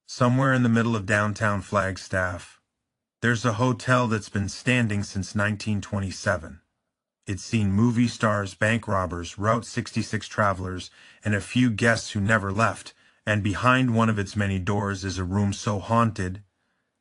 Somewhere in the middle of downtown Flagstaff, there's a hotel that's been standing since 1927. It's seen movie stars, bank robbers, Route 66 travelers, and a few guests who never left, and behind one of its many doors is a room so haunted,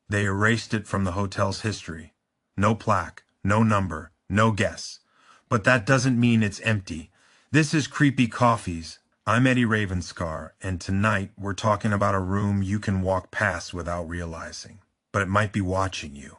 they erased it from the hotel's history. No plaque, no number, no guess. But that doesn't mean it's empty. This is Creepy Coffees. I'm Eddie Ravenscar, and tonight we're talking about a room you can walk past without realizing, but it might be watching you.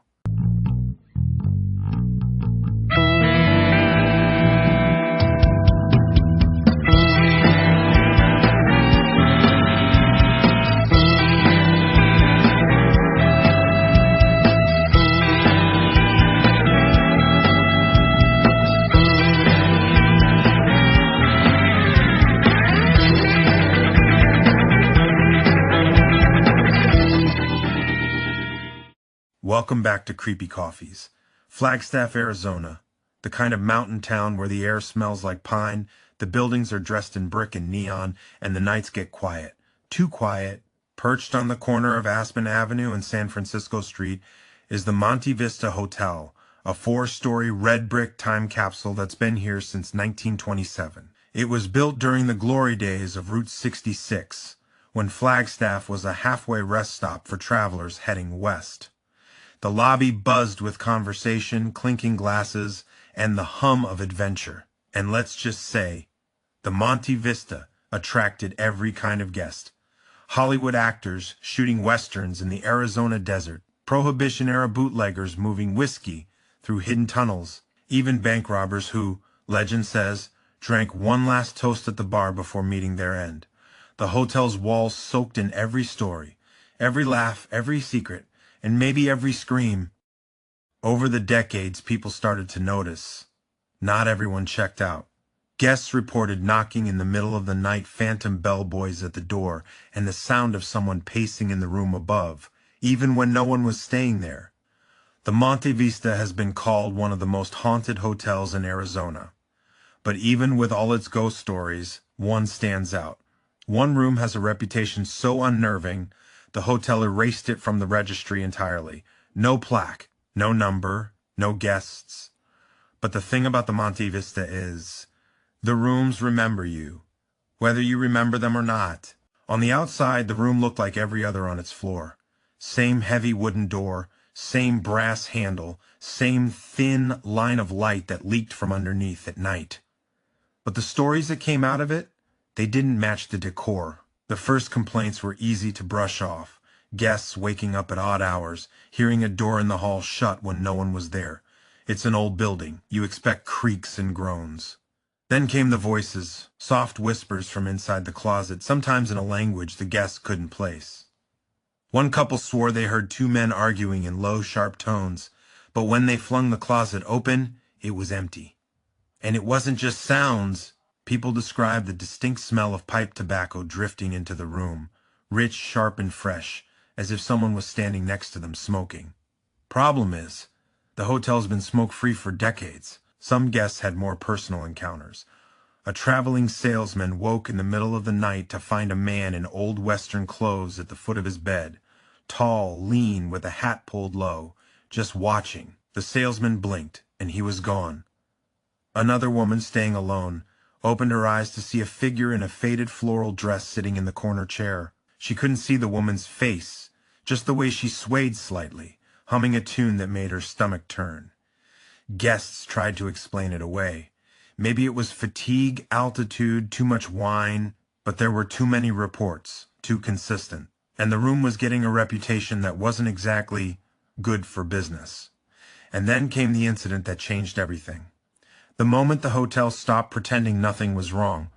Welcome back to Creepy Coffees. Flagstaff, Arizona, the kind of mountain town where the air smells like pine, the buildings are dressed in brick and neon, and the nights get quiet. Too quiet. Perched on the corner of Aspen Avenue and San Francisco Street is the Monte Vista Hotel, a 4-story red brick time capsule that's been here since 1927. It was built during the glory days of Route 66, when Flagstaff was a halfway rest stop for travelers heading west. The lobby buzzed with conversation, clinking glasses, and the hum of adventure. And let's just say, the Monte Vista attracted every kind of guest. Hollywood actors shooting westerns in the Arizona desert, Prohibition-era bootleggers moving whiskey through hidden tunnels, even bank robbers who, legend says, drank one last toast at the bar before meeting their end. The hotel's walls soaked in every story, every laugh, every secret, and maybe every scream. Over the decades, people started to notice. Not everyone checked out. Guests reported knocking in the middle of the night, phantom bellboys at the door, and the sound of someone pacing in the room above, even when no one was staying there. The Monte Vista has been called one of the most haunted hotels in Arizona. But even with all its ghost stories, one stands out. One room has a reputation so unnerving, the hotel erased it from the registry entirely. No plaque, no number, no guests. But the thing about the Monte Vista is, the rooms remember you, whether you remember them or not. On the outside, the room looked like every other on its floor. Same heavy wooden door, same brass handle, same thin line of light that leaked from underneath at night. But the stories that came out of it, they didn't match the decor. The first complaints were easy to brush off. Guests waking up at odd hours, hearing a door in the hall shut when no one was there. It's an old building. You expect creaks and groans. Then came the voices, soft whispers from inside the closet, sometimes in a language the guests couldn't place. One couple swore they heard two men arguing in low, sharp tones, but when they flung the closet open, it was empty. And it wasn't just sounds. People described the distinct smell of pipe tobacco drifting into the room, rich, sharp, and fresh, as if someone was standing next to them smoking. Problem is, the hotel's been smoke-free for decades. Some guests had more personal encounters. A traveling salesman woke in the middle of the night to find a man in old Western clothes at the foot of his bed, tall, lean, with a hat pulled low, just watching. The salesman blinked, and he was gone. Another woman, staying alone, opened her eyes to see a figure in a faded floral dress sitting in the corner chair. She couldn't see the woman's face, just the way she swayed slightly, humming a tune that made her stomach turn. Guests tried to explain it away. Maybe it was fatigue, altitude, too much wine, but there were too many reports, too consistent, and the room was getting a reputation that wasn't exactly good for business. And then came the incident that changed everything. The moment the hotel stopped pretending nothing was wrong.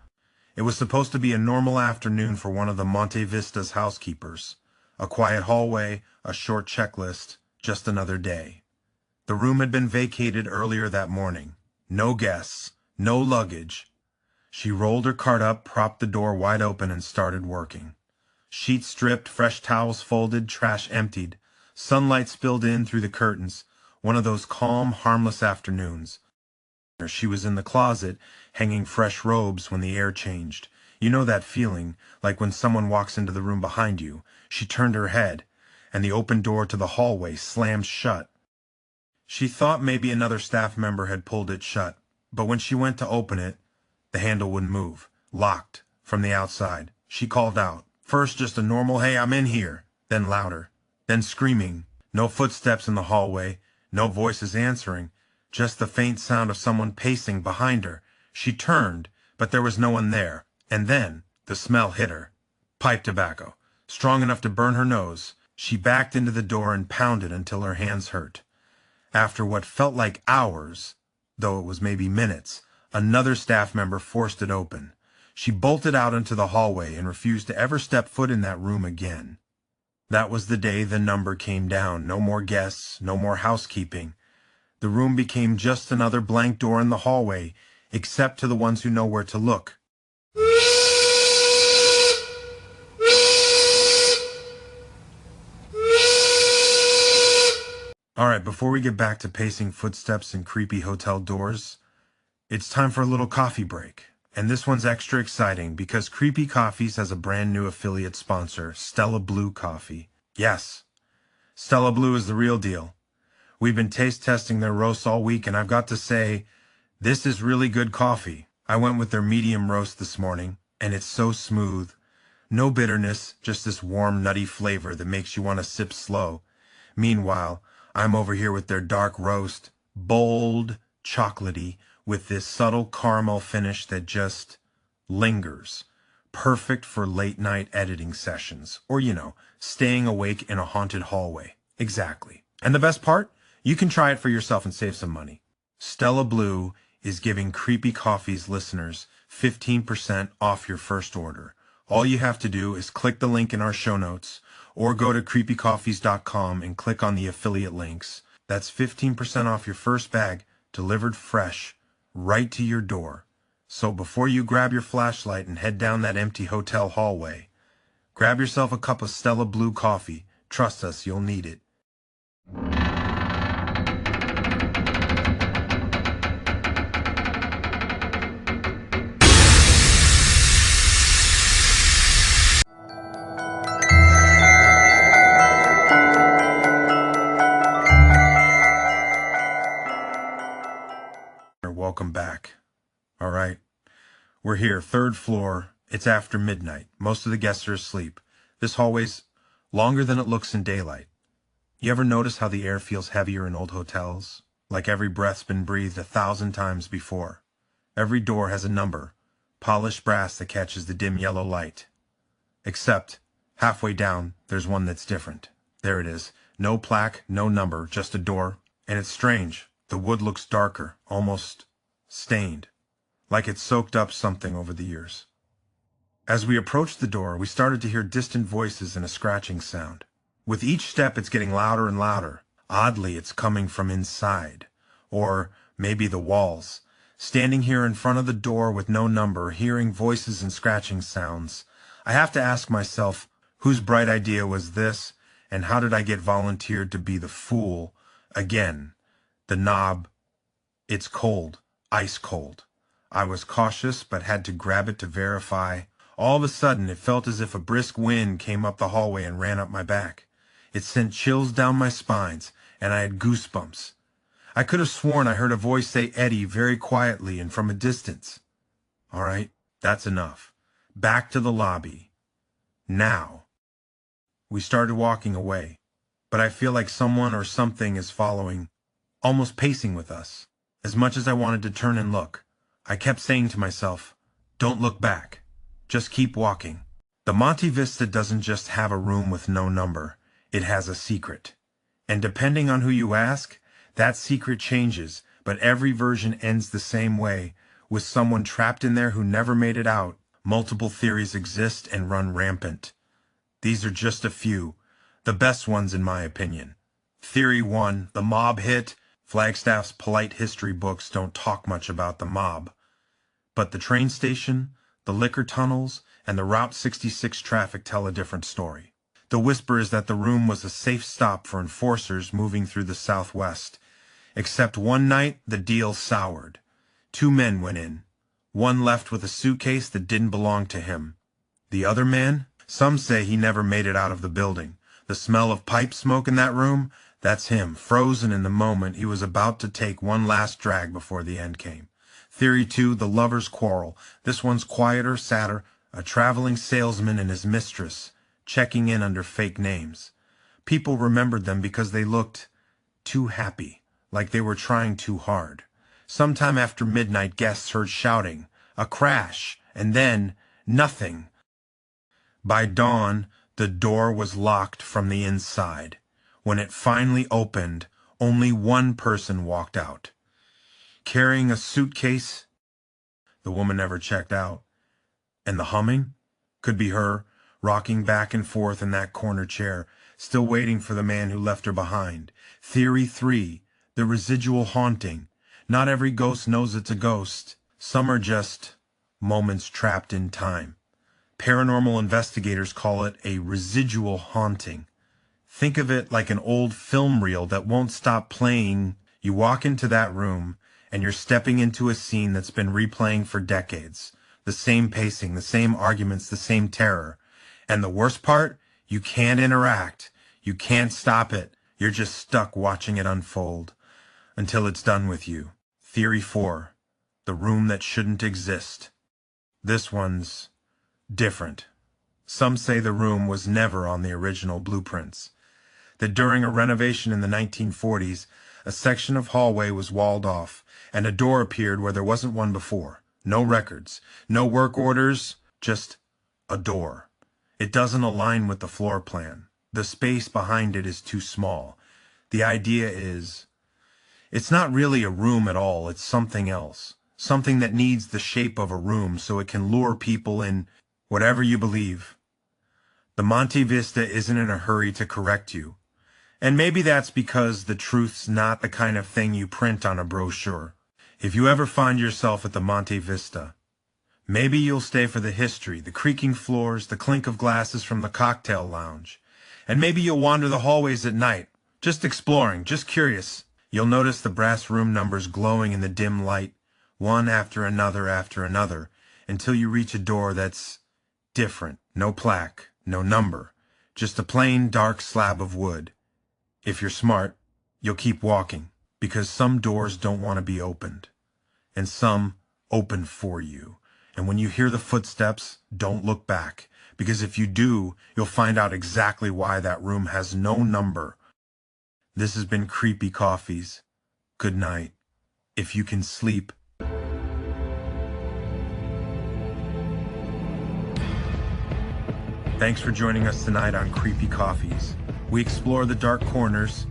It was supposed to be a normal afternoon for one of the Monte Vista's housekeepers. A quiet hallway, a short checklist, just another day. The room had been vacated earlier that morning. No guests, no luggage. She rolled her cart up, propped the door wide open, and started working. Sheets stripped, fresh towels folded, trash emptied. Sunlight spilled in through the curtains. One of those calm, harmless afternoons. She was in the closet, hanging fresh robes when the air changed. You know that feeling, like when someone walks into the room behind you. She turned her head, and the open door to the hallway slammed shut. She thought maybe another staff member had pulled it shut, but when she went to open it, the handle wouldn't move, locked from the outside. She called out. First just a normal, "Hey, I'm in here," then louder, then screaming. No footsteps in the hallway, no voices answering, just the faint sound of someone pacing behind her. She turned, but there was no one there, and then the smell hit her. Pipe tobacco, strong enough to burn her nose. She backed into the door and pounded until her hands hurt. After what felt like hours, though it was maybe minutes, another staff member forced it open. She bolted out into the hallway and refused to ever step foot in that room again. That was the day the number came down. No more guests, no more housekeeping. The room became just another blank door in the hallway, except to the ones who know where to look. Alright, before we get back to pacing footsteps and creepy hotel doors, it's time for a little coffee break. And this one's extra exciting because Creepy Coffees has a brand new affiliate sponsor, Stella Blue Coffee. Yes, Stella Blue is the real deal. We've been taste testing their roasts all week, and I've got to say, this is really good coffee. I went with their medium roast this morning, and it's so smooth. No bitterness, just this warm, nutty flavor that makes you want to sip slow. Meanwhile, I'm over here with their dark roast, bold, chocolatey, with this subtle caramel finish that just lingers. Perfect for late-night editing sessions, or, staying awake in a haunted hallway. Exactly. And the best part? You can try it for yourself and save some money. Stella Blue is giving Creepy Coffee's listeners 15% off your first order. All you have to do is click the link in our show notes, or go to creepycoffees.com and click on the affiliate links. That's 15% off your first bag, delivered fresh, right to your door. So before you grab your flashlight and head down that empty hotel hallway, grab yourself a cup of Stella Blue coffee. Trust us, you'll need it. Welcome back. All right. We're here, third floor. It's after midnight. Most of the guests are asleep. This hallway's longer than it looks in daylight. You ever notice how the air feels heavier in old hotels? Like every breath's been breathed 1,000 times before. Every door has a number, polished brass that catches the dim yellow light. Except, halfway down, there's one that's different. There it is. No plaque, no number, just a door. And it's strange. The wood looks darker, almost stained, like it soaked up something over the years. As we approached the door, we started to hear distant voices and a scratching sound. With each step, it's getting louder and louder. Oddly, it's coming from inside, or maybe the walls. Standing here in front of the door with no number, hearing voices and scratching sounds, I have to ask myself, whose bright idea was this, and how did I get volunteered to be the fool again? The knob, it's cold. Ice cold. I was cautious, but had to grab it to verify. All of a sudden, it felt as if a brisk wind came up the hallway and ran up my back. It sent chills down my spines, and I had goosebumps. I could have sworn I heard a voice say Eddie very quietly and from a distance. All right, that's enough. Back to the lobby. Now. We started walking away, but I feel like someone or something is following, almost pacing with us. As much as I wanted to turn and look, I kept saying to myself, don't look back. Just keep walking. The Monte Vista doesn't just have a room with no number. It has a secret. And depending on who you ask, that secret changes, but every version ends the same way, with someone trapped in there who never made it out. Multiple theories exist and run rampant. These are just a few, the best ones in my opinion. Theory 1, the mob hit. Flagstaff's polite history books don't talk much about the mob. But the train station, the liquor tunnels, and the Route 66 traffic tell a different story. The whisper is that the room was a safe stop for enforcers moving through the Southwest. Except one night, the deal soured. 2 men went in. one left with a suitcase that didn't belong to him. The other man? Some say he never made it out of the building. The smell of pipe smoke in that room? That's him, frozen in the moment he was about to take one last drag before the end came. Theory 2, the lover's quarrel. This one's quieter, sadder, a traveling salesman and his mistress, checking in under fake names. People remembered them because they looked too happy, like they were trying too hard. Sometime after midnight, guests heard shouting, a crash, and then nothing. By dawn, the door was locked from the inside. When it finally opened, only one person walked out. Carrying a suitcase, the woman never checked out. And the humming? Could be her, rocking back and forth in that corner chair, still waiting for the man who left her behind. Theory 3, the residual haunting. Not every ghost knows it's a ghost. Some are just moments trapped in time. Paranormal investigators call it a residual haunting. Think of it like an old film reel that won't stop playing. You walk into that room, and you're stepping into a scene that's been replaying for decades. The same pacing, the same arguments, the same terror. And the worst part? You can't interact. You can't stop it. You're just stuck watching it unfold until it's done with you. Theory 4, the room that shouldn't exist. This one's different. Some say the room was never on the original blueprints. That during a renovation in the 1940s, a section of hallway was walled off, and a door appeared where there wasn't one before. No records, no work orders, just a door. It doesn't align with the floor plan. The space behind it is too small. The idea is, it's not really a room at all, it's something else. Something that needs the shape of a room so it can lure people in. Whatever you believe, the Monte Vista isn't in a hurry to correct you. And maybe that's because the truth's not the kind of thing you print on a brochure. If you ever find yourself at the Monte Vista, maybe you'll stay for the history, the creaking floors, the clink of glasses from the cocktail lounge. And maybe you'll wander the hallways at night, just exploring, just curious. You'll notice the brass room numbers glowing in the dim light, one after another, until you reach a door that's different. No plaque, no number, just a plain dark slab of wood. If you're smart, you'll keep walking, because some doors don't want to be opened, and some open for you. And when you hear the footsteps, don't look back, because if you do, you'll find out exactly why that room has no number. This has been Creepy Coffees. Good night. If you can sleep. Thanks for joining us tonight on Creepy Coffees. We explore the dark corners,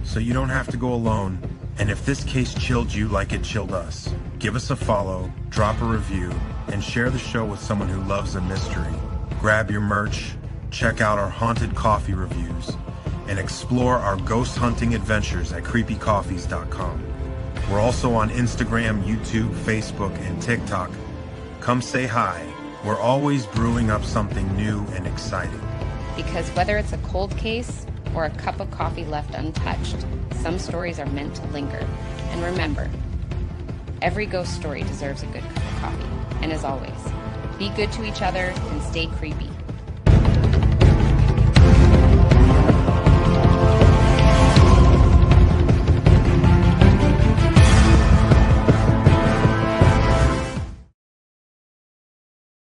so you don't have to go alone. And if this case chilled you like it chilled us, give us a follow, drop a review, and share the show with someone who loves a mystery. Grab your merch, check out our haunted coffee reviews, and explore our ghost hunting adventures at creepycoffees.com. We're also on Instagram, YouTube, Facebook, and TikTok. Come say hi. We're always brewing up something new and exciting. Because whether it's a cold case or a cup of coffee left untouched, some stories are meant to linger. And remember, every ghost story deserves a good cup of coffee. And as always, be good to each other and stay creepy.